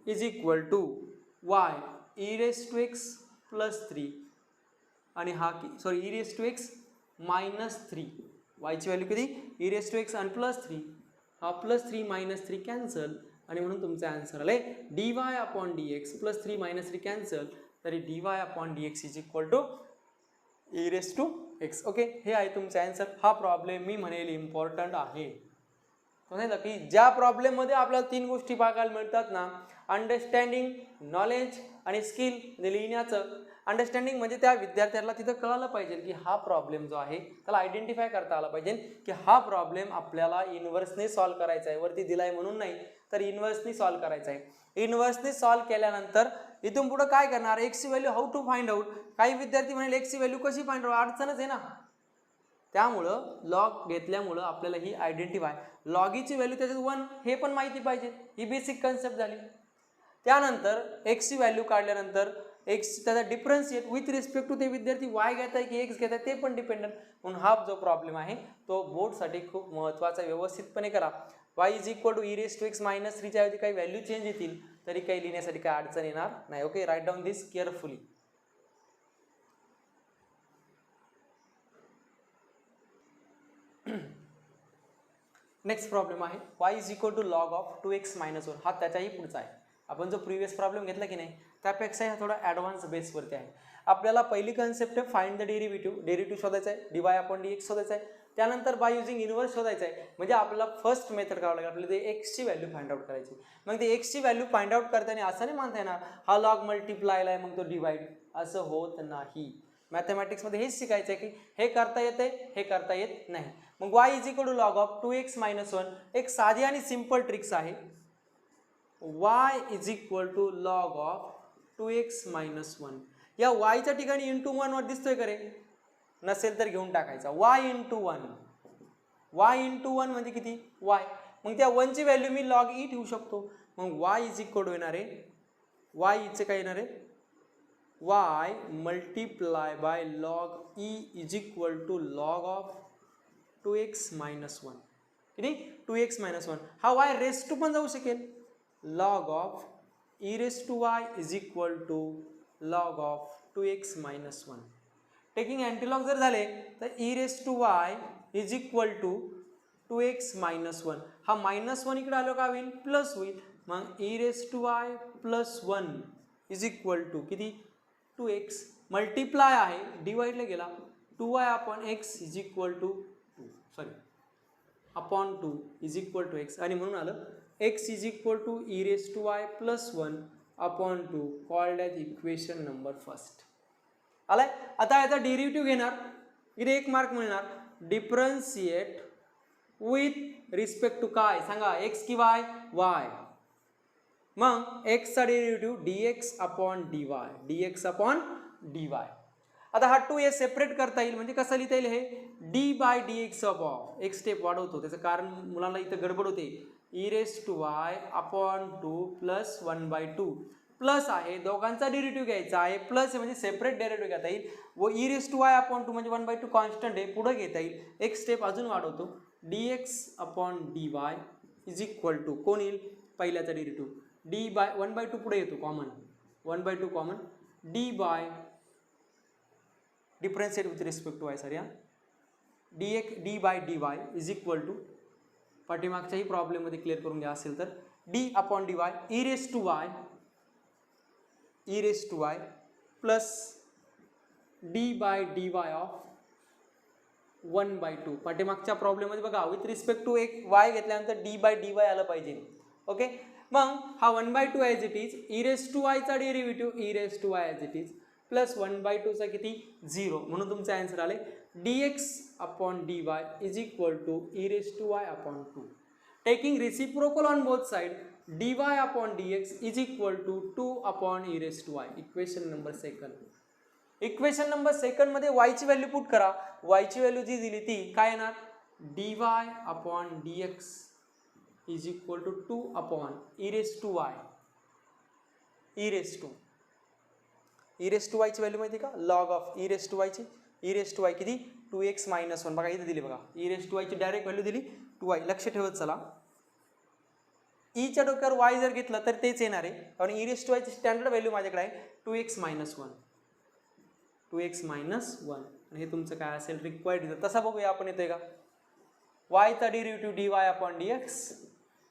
is equal to y e raise to x plus three, आणि हा sorry e raise to x minus three, वायची व्हॅल्यू किती ई रेस टू एक्स आणि प्लस थ्री, हा plus three minus three cancel, आणि म्हणून तुमचा आन्सर आलाय d y upon d x plus three minus three cancel, तरी d y upon d x is equal to e raise to x. Okay, हे आहे तुमचा आन्सर. हा प्रॉब्लेम मी म्हणेल इम्पॉर्टंट आहे. समजलं की ज्या प्रॉब्लेममध्ये आपल्याला तीन गोष्टी बघायला मिळतात ना, अंडरस्टँडिंग नॉलेज आणि स्किल, म्हणजे लिहिण्याचं अंडरस्टँडिंग, म्हणजे त्या विद्यार्थ्याला तिथं कळालं पाहिजे की हा प्रॉब्लेम जो आहे त्याला आयडेंटिफाय करता आला पाहिजे की हा प्रॉब्लेम आपल्याला इनव्हर्सने सॉल्व्ह करायचा आहे, वरती दिलाय म्हणून नाही तर इनव्हर्सने सॉल्व्ह करायचा आहे. इनव्हर्सने सॉल्व्ह केल्यानंतर इथून पुढे काय करणार, एक्सची value how to find out. काही विद्यार्थी म्हणेल एक्सची व्हॅल्यू कशी फाइंड आउट, अडचणच आहे ना. त्यामुळं लॉग घेतल्यामुळं आपल्याला ही आयडेंटिफाय, लॉगीची व्हॅल्यू त्याच्यात 1 हे पण माहिती पाहिजे, ही बेसिक कन्सेप्ट झाली. त्यानंतर एक्सची व्हॅल्यू काढल्यानंतर एक्स त्याचा डिफरन्शिएट विथ रिस्पेक्ट टू ते विद्यार्थी वाय घेत आहे की एक्स घेत आहे ते पण डिपेंडंट. म्हणून हा जो प्रॉब्लेम आहे तो बोर्डसाठी खूप महत्त्वाचा, व्यवस्थितपणे करा. Y is equal to e raise to x minus थ्रीच्या ऐवजी काही व्हॅल्यू चेंज येतील तरी काही लिहिण्यासाठी काही अडचण येणार नाही. Okay, write down this carefully. Next problem आहे y is equal to log of 2x minus 1, हा त्याच्याही पुढचा आहे. आपण जो प्रिव्हियस प्रॉब्लेम घेतला की नाही त्यापेक्षा हा थोडा ॲडव्हान्स बेसवरती आहे. आपल्याला पहिली कन्सेप्ट आहे फाइंड द डेरिव्हेटिव्ह शोधायचा आहे, D y upon d x शोधायचा आहे. त्यानंतर बाय युझिंग इनव्हर्स शोधायचं आहे, म्हणजे आपल्याला फर्स्ट मेथड करावं लागेल, आपल्याला ते एक्सची व्हॅल्यू फाइंड आउट करायची. मग ते एक्सची व्हॅल्यू फाइंड आउट करताना असं नाही मानता येणार हा लॉग मल्टिप्लायला आहे मग तो डिवाइड, असं होत नाही. मॅथमॅटिक्समध्ये हेच शिकायचं आहे की हे करता येते, हे करता येत नाही. मग y is equal to log of 2x minus 1, एक साधी आणि सिंपल ट्रिक्स आहे. y is equal to log of 2x minus 1, या yच्या ठिकाणी इंटू 1 वर दिसतोय का रे, नसेल तर घेऊन टाकायचा y इंटू 1 वाय इंटू 1 म्हणजे किती वाय, मग त्या 1 ची व्हॅल्यू मी लॉग ई ठेवू शकतो. मग वाय इज इक्वल टू येणार आहे, वाय इचे काय येणार आहे y multiply by log e is equal to log of 2x minus 1. किती 2x मायनस 1. हा वाय रेस टू पण जाऊ शकेल, log of e raise to y is equal to log of 2x minus 1. Taking antilog जर झाले तर e raise to y is equal to 2x minus 1. हा मायनस 1 इकडे आलो का होईल प्लस होईल, मग e raise to y plus 1 is equal to किती 2x. मल्टिप्लाय आहे डिवाइडला गेला 2y upon x is equal to 2 sorry upon 2 is equal to x, आणि म्हणून आलं x is equal to e raise to y plus 1 upon 2 called as equation number first. आलाय. आता याचा डेरिव्हेटिव्ह घेणार, इथे 1 मार्क मिळणार. डिफरन्शिएट विथ रिस्पेक्ट टू काय सांगा, x की y y. मग x चा derivative dx upon dy, dx upon dy. आता हा 2 सेपरेट करता येईल, म्हणजे कसं लिहिता येईल हे d बाय dx ऑफ एक स्टेप वाढवतो, त्याचं कारण मुलांना इथं गडबड होते. E raise to y upon 2 plus 1/2 plus आहे, दोघांचा डेरिव्हेटिव्ह घ्यायचा आहे, प्लस म्हणजे सेपरेट डेरिव्हेटिव्ह घेता येईल, व e raise to y upon 2 म्हणजे 1/2 कॉन्स्टंट आहे पुढे घेता येईल, एक स्टेप अजून वाढवतो. dx upon dy is equal to कोण येईल पहिल्याचा डेरिव्हेटिव्ह d बाय 1/2 पुढे येतो common, 1/2 common, d by differentiate with respect to y sir या d by dy is equal to पाठीमागच्याही प्रॉब्लेममध्ये क्लिअर करून घ्या असेल तर d upon dy e raise to y plus d by dy of 1/2. पाठीमागच्या प्रॉब्लेममध्ये बघा विथ रिस्पेक्ट टू एक y घेतल्यानंतर d बाय dy आलं पाहिजे. ओके, मग हा 1/2 as it is, e raise to वायचा derivative e raise to y as it is plus 1/2 चा किती 0, म्हणून तुमचं आन्सर आले dx upon dy is equal to e raise to y upon 2. Taking reciprocal on both side dy upon dx is equal to 2 upon e raise to y. Equation number second. Equation number second मध्ये y ची व्हॅल्यू पुट करा. y ची व्हॅल्यू जी दिली ती काय येणार dy upon dx is equal to 2 upon e raise to y, e raise to y ची व्हॅल्यू माहिती का log of e raise to y ची, ई रेस टू वाय किती 2x मायनस 1. बघा इथे दिली, बघा ई रेस टू वाय ची डायरेक्ट व्हॅल्यू दिली 2y. लक्ष ठेवत चला, ई च्या डोक्यावर y जर घेतलं तर तेच येणार आहे, कारण ई रेस टू वाय ची स्टँडर्ड व्हॅल्यू माझ्याकडे आहे 2x मायनस 1, 2x मायनस 1, आणि हे तुमचं काय असेल रिक्वायर्ड. तसा बघूया आपण येतोय का y चा derivative dy upon dx,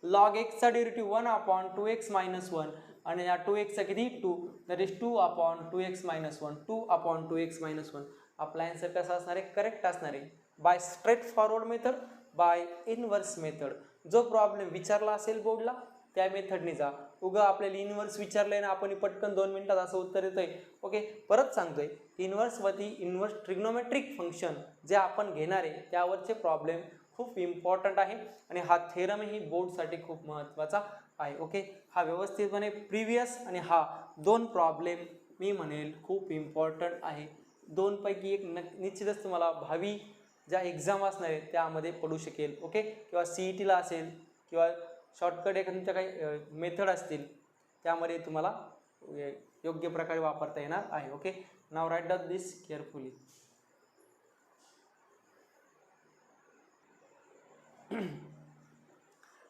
log x चा डेरिव्हेटिव्ह 1 अपॉन 2x मायनस 1, आणि या 2x चा किती 2, that is 2 upon 2x minus 1, 2 upon 2x minus 1. आपला आन्सर कसा असणार आहे करेक्ट असणार आहे by straightforward method, by inverse method. जो प्रॉब्लेम विचारला असेल बोर्डला त्या मेथडने जा. उगा आपल्याला इनवर्स विचारलंय ना आपण पटकन 2 मिनिटात असं उत्तर येतोय. ओके, परत सांगतोय इनवर्स वरती इनवर्स ट्रिग्नोमेट्रिक फंक्शन जे आपण घेणार आहे त्यावरचे प्रॉब्लेम खूप इम्पॉर्टंट आहे, आणि हा थेरमही बोर्डसाठी खूप महत्त्वाचा आहे. ओके, हा व्यवस्थितपणे प्रिव्हियस आणि हा 2 प्रॉब्लेम मी म्हणेल खूप इम्पॉर्टंट आहे. 2 पैकी एक निश्चितच तुम्हाला भावी ज्या एक्झाम असणार आहेत त्यामध्ये पडू शकेल. ओके, किंवा CETला असेल किंवा शॉर्टकट एखाद्या काही मेथड असतील त्यामध्ये तुम्हाला योग्य प्रकारे वापरता येणार आहे. Okay, now write down this carefully.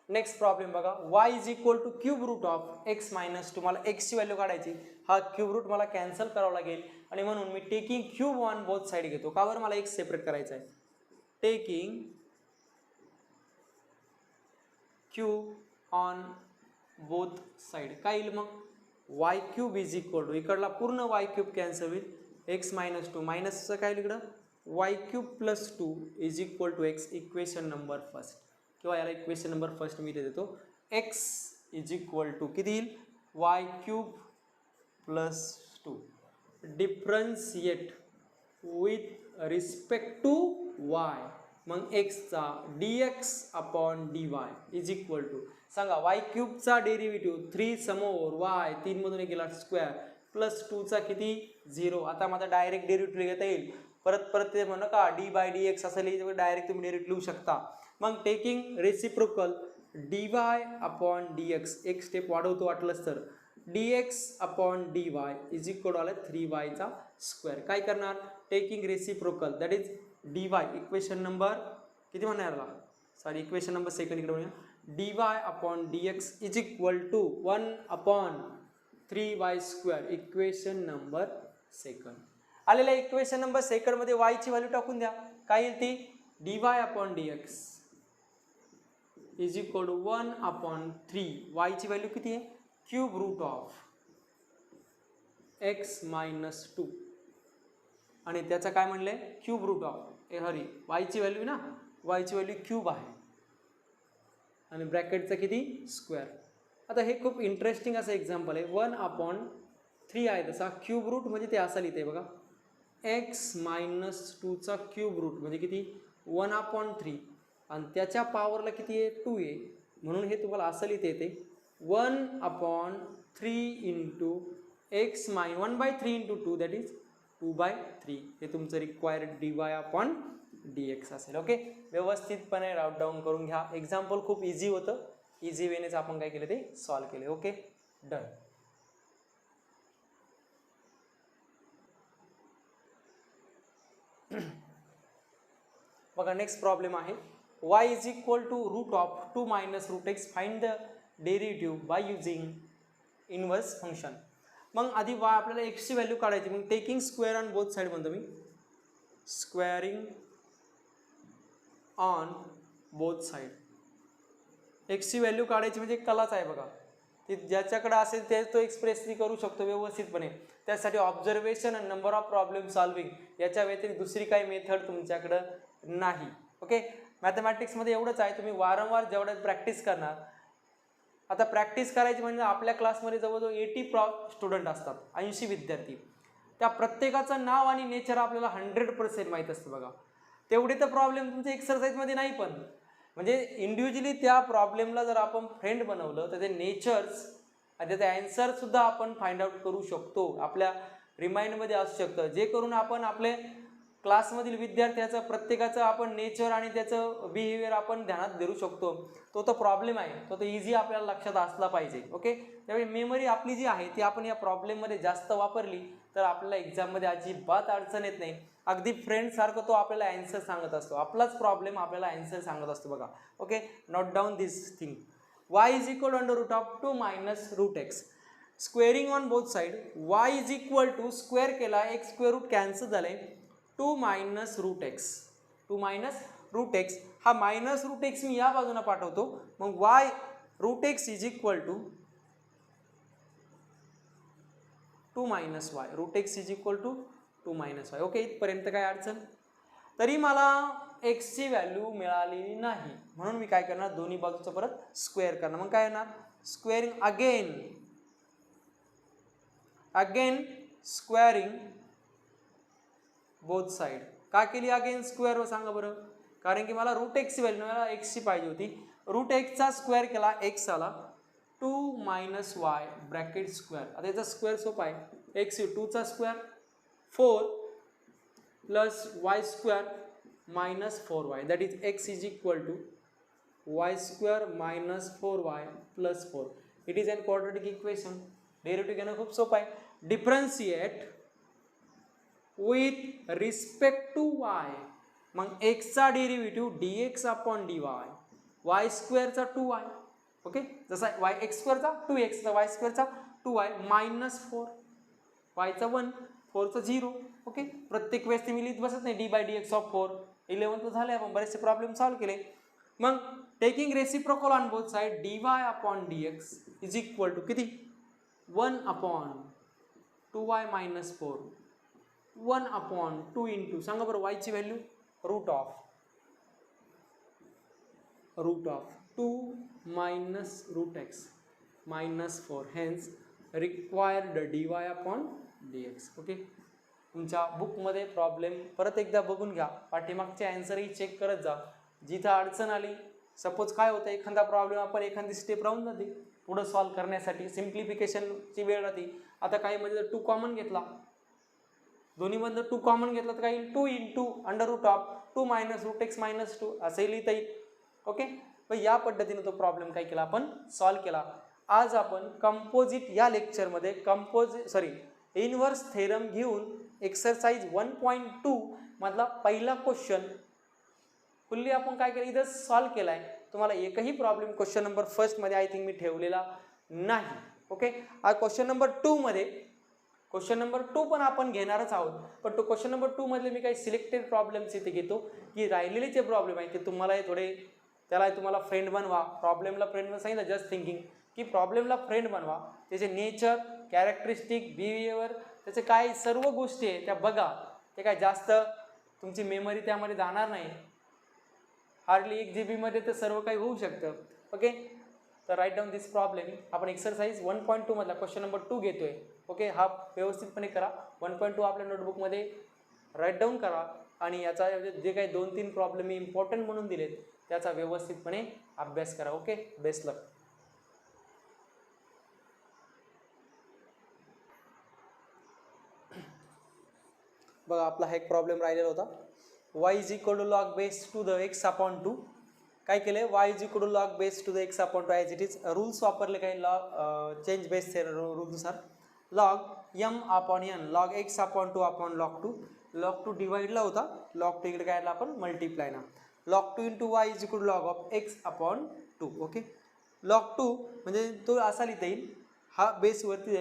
Next problem बघा, y is equal to cube root of x minus 2. मला x ची व्हॅल्यू काढायची, हा क्यूब रूट मला कॅन्सल करावा लागेल, आणि म्हणून मी taking cube on both side घेतो. का बरं मला x सेपरेट करायचा आहे. Taking cube on both side काय येईल मग y cube is equal to, इकडला पूर्ण y क्यूब कॅन्सल होईल, x मायनस 2 मायनसचं काय येईल इकडं y cube plus 2 is equal to x. Equation number first, किंवा याला इक्वेशन नंबर फर्स्ट मी इथे देतो. x इज इक्वल टू किती येईल y cube plus 2 differentiate with respect to y, मग x चा dx upon dy is equal to सांगा y क्यूबचा डेरिव्हेटिव्ह 3 समोर y 3 मधून गेला स्क्वेअर प्लस 2 चा किती 0. आता माझा डायरेक्ट डेरिव्हेटिव्ह घेता येईल, परत परत ते म्हणू नका डी बाय डी एक्स असं लिहिलं डायरेक्ट तुम्ही डायरेक्ट लिहू शकता. मग taking reciprocal d y upon d x, एक स्टेप वाढवतो वाटलंच तर, d x upon d y is equal to आलं 3y स्क्वेअर. काय करणार, taking reciprocal that is d y, equation number किती म्हणणार याला, सॉरी इक्वेशन नंबर सेकंड इकडे म्हणूया, d y upon d x is equal to 1/3y square, equation number second. आलेल्या इक्वेशन नंबर सेकंड मध्ये y ची व्हॅल्यू टाकून द्या. काय येईल ती, d y upon d x is equal to 1/3, y ची व्हॅल्यू किती आहे, cube root of x minus 2, आणि त्याचं काय म्हणलंय, क्यूब रूट ऑफ हरी y ची व्हॅल्यू ना, y ची व्हॅल्यू क्यूब आहे आणि ब्रॅकेटचं किती, स्क्वेअर. आता हे खूप इंटरेस्टिंग असं एक्झाम्पल आहे. 1/3 आहे तसा, क्यूब रूट म्हणजे ते असं लिहिते बघा, x मायनस 2चा क्यूब रूट म्हणजे किती 1/3, आणि त्याच्या पॉवरला किती आहे 2 आहे, म्हणून हे तुम्हाला असं लिहिता येते 1/3 into x minus 1/3 into 2 that is 2/3. हे तुमचं required D y upon d x असेल. ओके, व्यवस्थितपणे राउट डाऊन करून घ्या. एक्झाम्पल खूप इझी होतं, इझी वेनेच आपण काय केलं ते सॉल्व्ह केले. Okay, done. बघा नेक्स्ट प्रॉब्लेम आहे, y is equal to root of 2 minus root x, find the derivative by using inverse function. मग आधी y आपल्याला x ची व्हॅल्यू काढायची, मग taking square on both side म्हणतो मी, squaring on both side. x ची व्हॅल्यू काढायची म्हणजे कलाच आहे बघा, ती ज्याच्याकडे असेल ते तो एक्सप्रेसली करू शकतो व्यवस्थितपणे. त्यासाठी ऑब्झर्वेशन आणि नंबर ऑफ प्रॉब्लेम सॉल्विंग याच्या व्यतिरिक्त दुसरी काही मेथड तुमच्याकडं नाही. ओके, मॅथमॅटिक्समध्ये एवढंच आहे, तुम्ही वारंवार जेवढं प्रॅक्टिस करणार. आता प्रॅक्टिस करायची म्हणजे आपल्या क्लासमध्ये जवळजवळ 80 स्टुडंट असतात, 80 विद्यार्थी. त्या प्रत्येकाचं नाव आणि नेचर आपल्याला 100% माहीत असतं बघा. तेवढे तर प्रॉब्लेम तुमच्या एक्सरसाइजमध्ये नाही, पण म्हणजे इंडिव्हिज्युअली त्या प्रॉब्लेमला जर आपण फ्रेंड बनवलं तर ते नेचर्स आणि त्याचे ॲन्सरसुद्धा आपण फाइंड आउट करू शकतो, आपल्या रिमाइंडमध्ये असू शकतं, जे करून आपण आपले क्लासमधील विद्यार्थ्याचं प्रत्येकाचं आपण नेचर आणि त्याचं बिहेवियर आपण ध्यानात धरू शकतो. तो तर प्रॉब्लेम आहे, तो तर इझी आपल्याला लक्षात असला पाहिजे. ओके, त्यामुळे मेमरी आपली जी आहे ती आपण या प्रॉब्लेममध्ये जास्त वापरली तर आपल्याला एक्झाममध्ये अजिबात अडचण येत नाही. अगदी फ्रेंडसारखं तो आपल्याला ॲन्सर सांगत असतो, आपलाच प्रॉब्लेम आपल्याला ॲन्सर सांगत असतो बघा. Okay, note down this thing. y is equal under root of 2 minus root x, squaring on both side, y is equal to square केला, एक स्क्वेअर रूट कॅन्सल झाले, 2 minus root x, 2 minus root x, हा मायनस रूट एक्स मी या बाजूला पाठवतो, मग y root x is equal to 2 minus y, root x is equal to 2 minus y. Okay, इथपर्यंत काय अडचण, तरी मला x ची व्हॅल्यू मिळालेली नाही, म्हणून मी काय करणार, दोन्ही बाजूचं परत स्क्वेअर करणार. मग काय येणार, squaring again squaring both side. का केली अगेन स्क्वेअर सांगा बरं, कारण की मला रूट एक्सची व्हॅल्यू मला एक्सची पाहिजे होती. रूट एक्सचा स्क्वेअर केला, एक्स आला 2 मायनस वाय ब्रॅकेट स्क्वेअर. आता याचा स्क्वेअर सोपा आहे, एक्स 2चा square 4 plus y square minus 4y that is x is equal to y square minus 4y plus 4. It is an quadratic equation. Derivative घेणं खूप सोपं आहे. Differentiate with respect to y, मग एक्सचा derivative dx upon dy, y स्क्वेअरचा 2y. ओके, जसा y एक्स स्क्वेअरचा 2x, वाय स्क्वेअरचा 2y मायनस 4, वायचा 1, 4चा 0. ओके, प्रत्येक वेळेस मी लिहित बसत नाही d/dx ऑफ 4. 11th झाले, आपण बरेचसे प्रॉब्लेम सॉल्व्ह केले. मग taking reciprocal on both side, dy upon dx is equal to किती, 1/2y मायनस 4, 1/2 इंटू सांगा बरं y ची value, root of 2 minus root x minus 4, hence required dy upon dx. Okay, तुमच्या बुकमध्ये प्रॉब्लेम परत एकदा बघून घ्या, पाठीमागचे ॲन्सरही चेक करत जा. जिथं अडचण आली, सपोज काय होतं, एखादा प्रॉब्लेम आपण एखादी स्टेप राहून जाते पुढं सॉल्व्ह करण्यासाठी, सिम्प्लिफिकेशनची वेळ राहते. आता काही म्हणजे 2 कॉमन घेतला, दोन्हीमधनं 2 कॉमन घेतलं तर काय येईल 2 into under root of 2 minus root x minus 2 असंही लिहिता येईल. ओके, मग या पद्धतीने तो प्रॉब्लेम काय केला आपण सॉल्व्ह केला. आज आपण कंपोजिट या लेक्चरमध्ये इनव्हर्स थेरम घेऊन एक्सरसाइज 1.2 मधला पहिला क्वेश्चन फुल्ली आपण काय केलं इथं सॉल्व्ह केलाय. तुम्हाला एकही प्रॉब्लेम क्वेश्चन नंबर फर्स्टमध्ये आय थिंक मी ठेवलेला नाही. ओके, आज क्वेश्चन नंबर 2 मध्ये क्वेश्चन नंबर 2 पण आपण घेणारच आहोत, पण तो क्वेश्चन नंबर 2 मधले मी काही सिलेक्टेड प्रॉब्लेम्स इथे घेतो की राहिलेले जे प्रॉब्लेम आहे ते तुम्हाला थोडे त्याला तुम्हाला फ्रेंड बनवा. प्रॉब्लेमला फ्रेंड बनवा सांगितलं, जस्ट थिंकिंग की प्रॉब्लेमला फ्रेंड बनवा, त्याचे नेचर कॅरेक्टरिस्टिक बिहेवियर त्याचे काय सर्व गोष्टी आहे त्या बघा. ते काय जास्त तुमची मेमरी त्यामध्ये जाणार नाही, हार्डली 1 GB मध्ये तर सर्व काही होऊ शकतं. ओके, तर राईट डाऊन दिस प्रॉब्लेम. आपण एक्सरसाइज 1.2 मधला क्वेश्चन नंबर 2 घेतोय. ओके, हा व्यवस्थितपणे करा. 1.2 आपल्या नोटबुकमध्ये राईट डाऊन करा आणि याचा जे काही 2-3 प्रॉब्लेम मी इम्पॉर्टंट म्हणून दिलेत त्याचा व्यवस्थितपणे अभ्यास करा. Okay, best luck. बघा, आपला हा एक प्रॉब्लेम राहिलेला होता. y is equal to log base to the x upon 2. काय केले, y is equal to log base to the x upon 2 as it is. Rules वापरले काही लॉग चेंज बेस रूलनुसार. Log m upon n log x upon 2 upon log 2. Log 2 डिवाइडला होता, लॉग 2 इकडे काय आला आपण मल्टिप्लाय ना. Log 2 into y is equal to log of x upon 2. Okay, log 2 म्हणजे तो असा लिहिता येईल, हा बेसवरती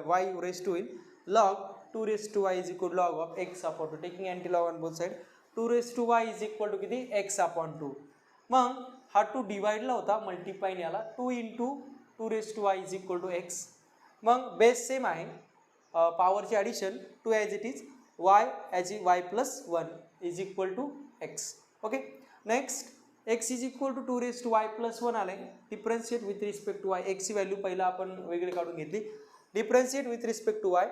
वाय रेस टू होईल. Log 2 raise to y is equal to log of x upon 2 taking antilog on both side. 2 raise to y is equal to किती एक्स अपॉन 2. मग हा 2 डिवाइडला होता मल्टिप्लायने आला. 2 into 2 raise to y is equal to x. मग बेस सेम आहे, पॉवरची addition 2 as it is y as e y plus 1 is equal to x. Okay, next x is equal to 2 raise to y plus 1 आले. Differentiate with respect to y. एक्सची व्हॅल्यू पहिला आपण वेगळी काढून घेतली. Differentiate with respect to y.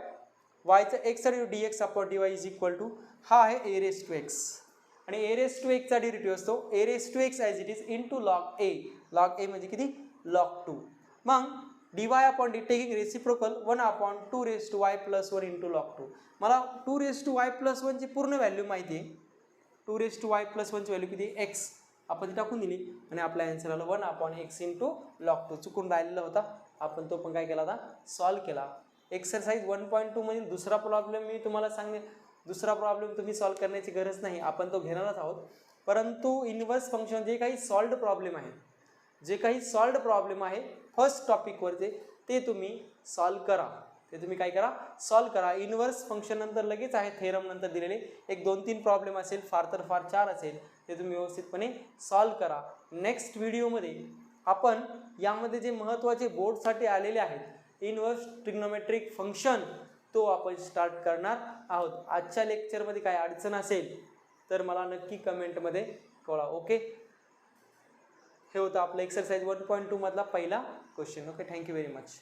वायचा एक्सचा d x upon d y is equal to हा आहे ए रेस टू एक्स आणि ए रेस टू एक्सचा डेरिव्हेटिव्ह असतो a raise to x as it is into log a. Log a म्हणजे किती लॉग 2. मग d y upon d taking reciprocal 1 upon 2 raise to y plus 1 into log 2. मला 2 रेस टू वाय प्लस 1ची पूर्ण व्हॅल्यू माहिती आहे. 2 रेस टू वाय प्लस 1ची व्हॅल्यू किती एक्स आपण ती टाकून दिली आणि आपला आन्सर आला 1 अपॉन एक्स इंटू लॉग 2. चुकून राहिलेला होता, आपण तो पण काय केला होता सॉल्व्ह केला. एक्सरसाइज 1.2 मधील दुसरा प्रॉब्लेम मी तुम्हाला सांगेन, दुसरा प्रॉब्लेम तुम्ही सॉल्व्ह करण्याची गरज नाही, आपण तो घेणारच आहोत. परंतु इनव्हर्स फंक्शन जे काही सॉल्व्ड प्रॉब्लेम आहे फर्स्ट टॉपिकवरचे ते तुम्ही सॉल्व्ह करा. ते तुम्ही काय करा सॉल्व्ह करा. इनव्हर्स फंक्शन नंतर लगेच आहे थेरम नंतर दिलेले 1-2-3 प्रॉब्लेम असेल, फार तर फार 4 असेल, ते तुम्ही व्यवस्थितपणे सॉल्व्ह करा. नेक्स्ट व्हिडिओमध्ये आपण यामध्ये जे महत्त्वाचे बोर्डसाठी आलेले आहेत इनव्हर्स ट्रिग्नोमेट्रिक फंक्शन तो आपण स्टार्ट करणार आहोत. आजच्या लेक्चरमध्ये काय अडचण असेल तर मला नक्की कमेंटमध्ये कळवा. ओके, हे होतं आपलं एक्सरसाइज 1.2 मधला पहिला question. Okay, thank you very much.